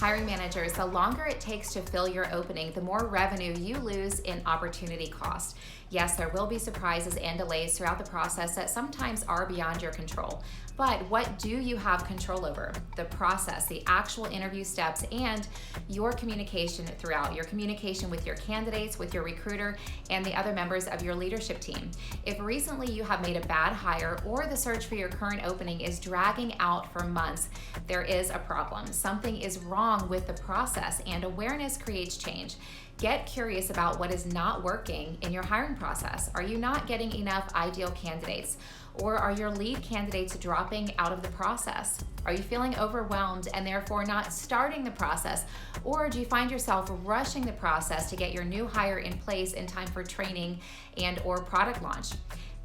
Hiring managers, the longer it takes to fill your opening, the more revenue you lose in opportunity cost. Yes, there will be surprises and delays throughout the process that sometimes are beyond your control. But what do you have control over? The process, the actual interview steps, and your communication throughout. Your communication with your candidates, with your recruiter, and the other members of your leadership team. If recently you have made a bad hire or the search for your current opening is dragging out for months, there is a problem. Something is wrong with the process, and awareness creates change. Get curious about what is not working in your hiring process. Are you not getting enough ideal candidates? Or are your lead candidates dropping out of the process? Are you feeling overwhelmed and therefore not starting the process? Or do you find yourself rushing the process to get your new hire in place in time for training and or product launch?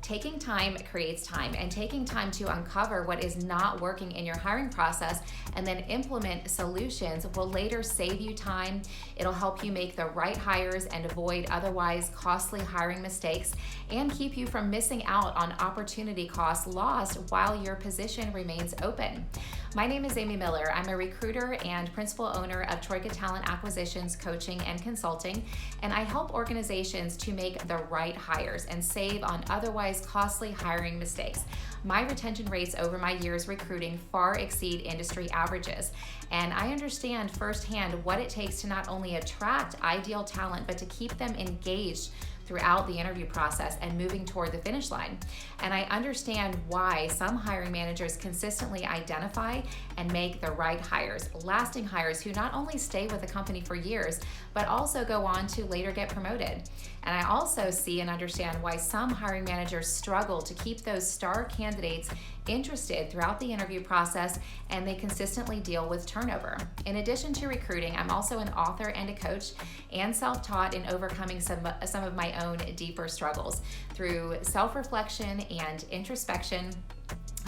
Taking time creates time, and taking time to uncover what is not working in your hiring process and then implement solutions will later save you time. It'll help you make the right hires and avoid otherwise costly hiring mistakes and keep you from missing out on opportunity costs lost while your position remains open. My name is Amy Miller. I'm a recruiter and principal owner of Troika Talent Acquisitions, Coaching, and Consulting, and I help organizations to make the right hires and save on otherwise costly hiring mistakes. My retention rates over my years recruiting far exceed industry averages, and I understand firsthand what it takes to not only attract ideal talent, but to keep them engaged throughout the interview process and moving toward the finish line. And I understand why some hiring managers consistently identify and make the right hires, lasting hires who not only stay with the company for years, but also go on to later get promoted. And I also see and understand why some hiring managers struggle to keep those star candidates interested throughout the interview process, and they consistently deal with turnover. In addition to recruiting, I'm also an author and a coach and self-taught in overcoming some of my own deeper struggles. Through self-reflection and introspection,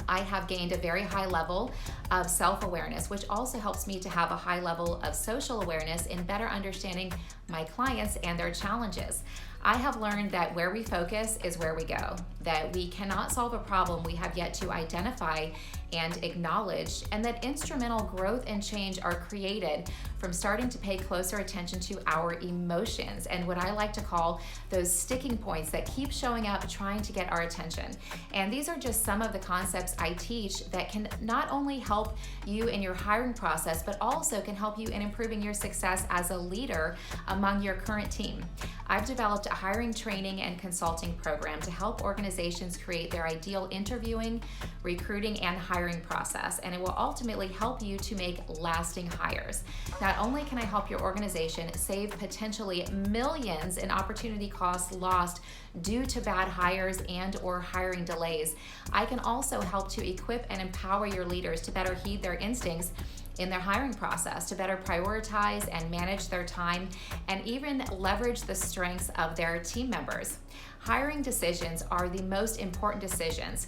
I have gained a very high level of self-awareness, which also helps me to have a high level of social awareness in better understanding my clients and their challenges. I have learned that where we focus is where we go, that we cannot solve a problem we have yet to identify and acknowledge, and that instrumental growth and change are created from starting to pay closer attention to our emotions and what I like to call those sticking points that keep showing up trying to get our attention. And these are just some of the concepts I teach that can not only help you in your hiring process, but also can help you in improving your success as a leader among your current team. I've developed a hiring training and consulting program to help organizations create their ideal interviewing, recruiting, and hiring process, and it will ultimately help you to make lasting hires. Not only can I help your organization save potentially millions in opportunity costs lost due to bad hires and or hiring delays, I can also help to equip and empower your leaders to better heed their instincts in their hiring process, to better prioritize and manage their time, and even leverage the strengths of their team members. Hiring decisions are the most important decisions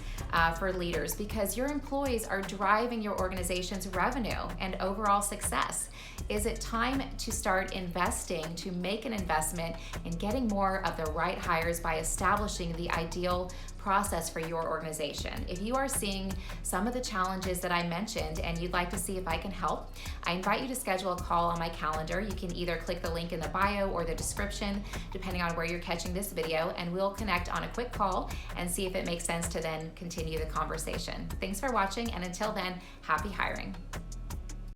for leaders because your employees are driving your organization's revenue and overall success. Is it time to start investing, to make an investment in getting more of the right hires by establishing the ideal process for your organization? If you are seeing some of the challenges that I mentioned and you'd like to see if I can help, I invite you to schedule a call on my calendar. You can either click the link in the bio or the description, depending on where you're catching this video, and we'll connect on a quick call and see if it makes sense to then continue the conversation. Thanks for watching, and until then, happy hiring.